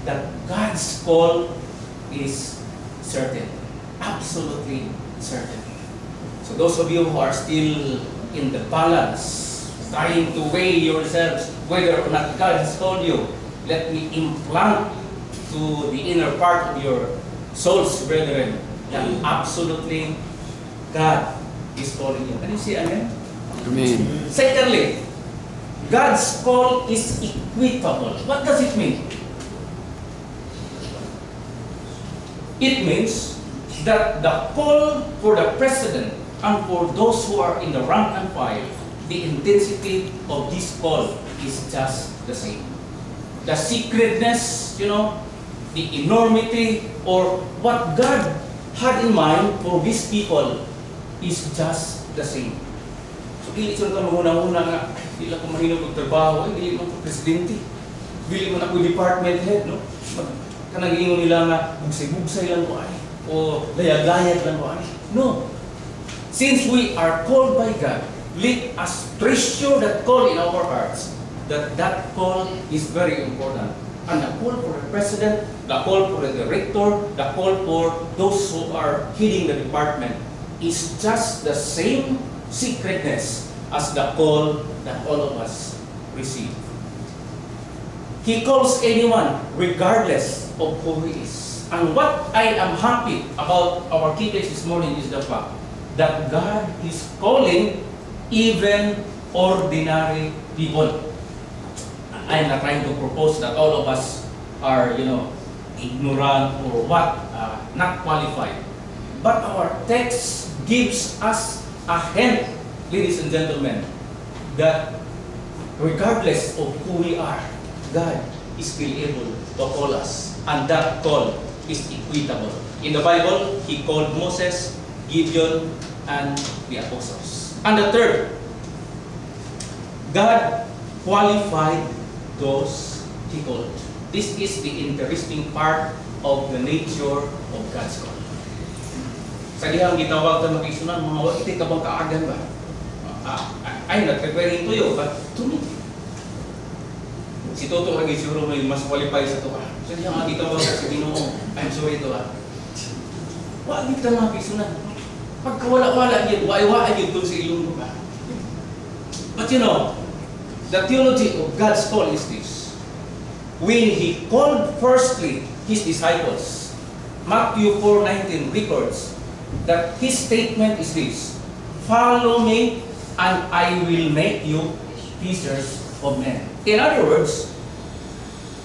that God's call is certain. Absolutely certain. So those of you who are still in the balance, trying to weigh yourselves whether or not God has called you, let me implant to the inner part of your souls, brethren, that absolutely God is calling you. Can you see amen? Amen. Secondly, God's call is equitable. What does it mean? It means that the call for the president and for those who are in the rank and file, the intensity of this call is just the same. The secretness, the enormity, or what God had in mind for these people is just the same. So, dili sila ka muna nga, dili ko mahinog ng trabaho, dili mo ko presidente, dili mo na ko department head, no? Kanang ingon nila nga, bugsay-bugsay lang ko ay, o layag-layag lang ko ay. No. Since we are called by God, let us treasure that call in our hearts, that call is very important. And the call for the president, the call for the director, the call for those who are heading the department is just the same secretness as the call that all of us receive. He calls anyone regardless of who he is. And what I am happy about our key text this morning is the fact that God is calling even ordinary people. I'm not trying to propose that all of us are, ignorant or not qualified. But our text gives us a hint, ladies and gentlemen, that regardless of who we are, God is still able to call us. And that call is equitable. In the Bible, He called Moses, Gideon, and the apostles. And the third, God qualified those He called. This is the interesting part of the nature of God's call. Sa dihang gitawag na mag-isunan, mga wakiti ka bang kaagan ba? I'm not referring to you, but to me. Si Toto lagi siguro may mas qualified sa ito. Sa dihang gitawag sa Ginoo, I'm sorry ito. Wag kita mga kisunan. Pagkawala-wala yun, wai-wai yun dun sa ilong ko ba? But the theology of God's call is this. When He called firstly His disciples, Matthew 4:19 records that His statement is this: follow me and I will make you fishers of men. In other words,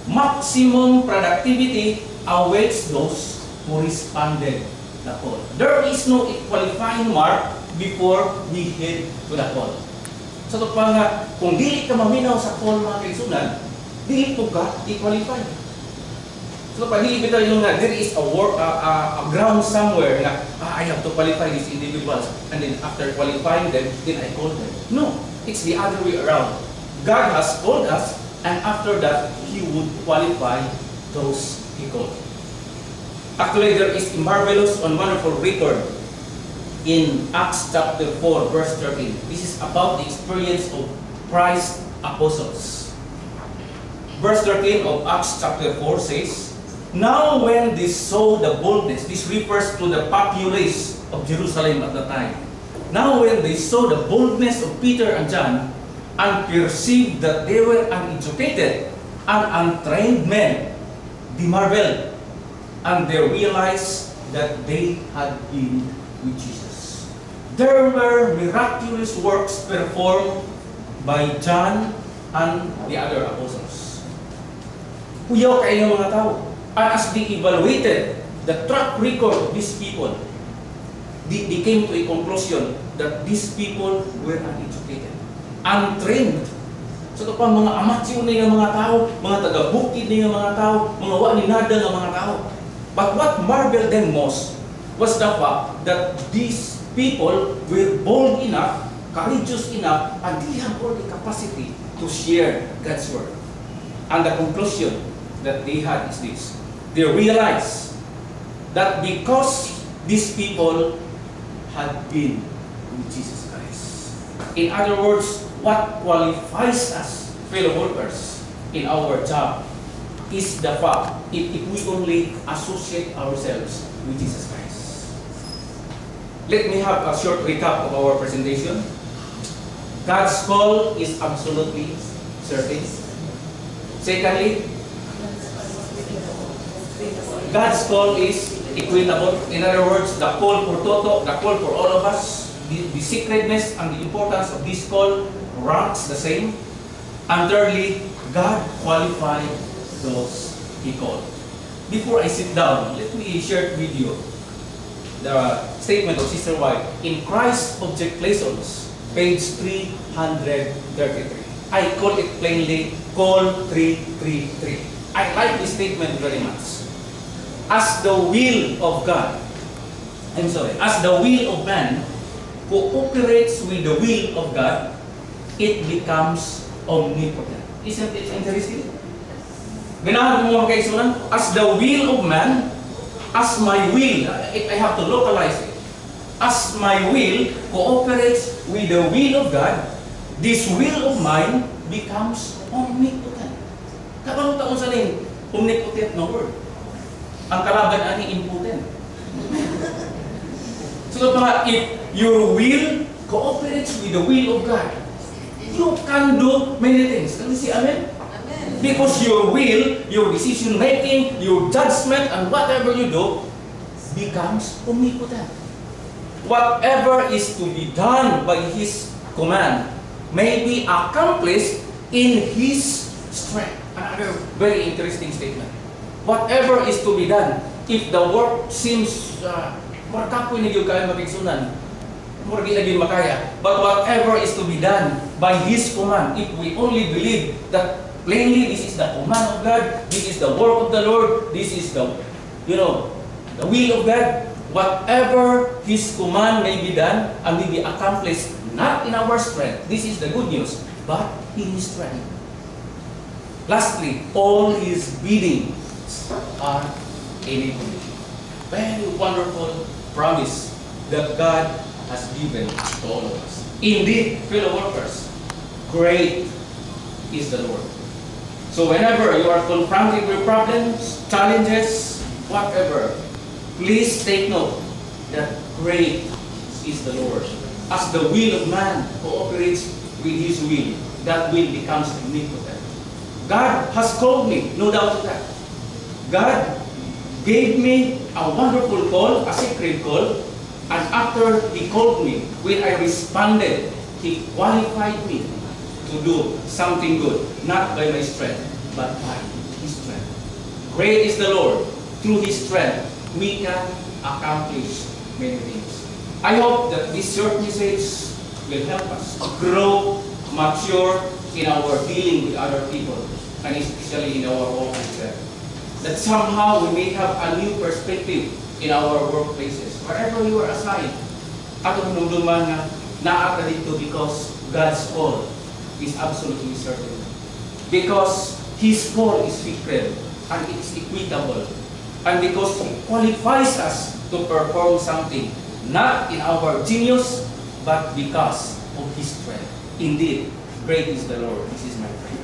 maximum productivity awaits those who responded the call. There is no qualifying mark before we head to the call. So ito pa nga, kung dili ka maminaw sa call mga kaisunan, dili po ka i-qualify. So pa dili bitaw yung nga, there is a ground somewhere na I have to qualify these individuals, and then after qualifying them, then I call them. No, it's the other way around. God has called us, and after that, He would qualify those He called. Actually, there is a marvelous and wonderful record in Acts chapter 4, verse 13. This is about the experience of Christ's apostles. Verse 13 of Acts chapter 4 says, now when they saw the boldness, this refers to the populace of Jerusalem at the time. Now when they saw the boldness of Peter and John, and perceived that they were uneducated and untrained men, they marveled, and they realized that they had been with Jesus. There were miraculous works performed by John and the other apostles. Kuyaw kayo mga tao. And as they evaluated the track record of these people, they came to a conclusion that these people were uneducated, untrained. So ito pa mga amateur na yung mga tao, mga taga-bukid na yung mga tao, mga waninada ng mga tao. But what marveled them most was the fact that these people were bold enough, courageous enough, and they have all the capacity to share God's word. And the conclusion that they had is this: they realized that because these people had been with Jesus Christ. In other words, what qualifies us, fellow workers, in our job is the fact if we only associate ourselves with Jesus Christ. Let me have a short recap of our presentation. God's call is absolutely certain. Secondly, God's call is equitable. In other words, the call for Toto, the call for all of us, the sacredness and the importance of this call ranks the same. And thirdly, God qualified those He called. Before I sit down, let me share with you the statement of Sister White in Christ's Object Lessons, page 333. I call it plainly, Call 333. I like this statement very much. As the will of God, as the will of man cooperates with the will of God, it becomes omnipotent. Isn't it interesting? Ganahan mo mga kaisunan, as the will of man, as my will, I have to localize it. As my will cooperates with the will of God, this will of mine becomes omnipotent. Kabang taon sa rin, omnipotent na word. Ang kalaban ani impotent. So if your will cooperates with the will of God, you can do many things. Can you see amen? Amen. Because your will, your decision making, your judgment, and whatever you do becomes omnipotent. Whatever is to be done by His command may be accomplished in His strength. Another very interesting statement. Whatever is to be done, if the work seems markapoy na yung kaya mapigsunan, muragi na yung makaya. But whatever is to be done by His command, if we only believe that plainly this is the command of God, this is the work of the Lord, this is the, the will of God, whatever His command may be done and may be accomplished not in our strength. This is the good news, but in His strength. Lastly, all His bidding are enabled. Very wonderful promise that God has given to all of us. Indeed, fellow workers, great is the Lord. So whenever you are confronted with problems, challenges, whatever, please take note that great is the Lord. As the will of man cooperates with His will, that will becomes omnipotent. God has called me, no doubt of that. God gave me a wonderful call, a sacred call, and after He called me, when I responded, He qualified me to do something good, not by my strength, but by His strength. Great is the Lord. Through His strength, we can accomplish many things. I hope that this short message will help us grow, mature in our dealing with other people, and especially in our walk with God. That somehow we may have a new perspective in our workplaces. Wherever you are assigned, atong nungduman nga naa ka dito because God's call is absolutely certain. Because His call is secret and it's equitable. And because He qualifies us to perform something, not in our genius, but because of His strength. Indeed, great is the Lord. This is my prayer.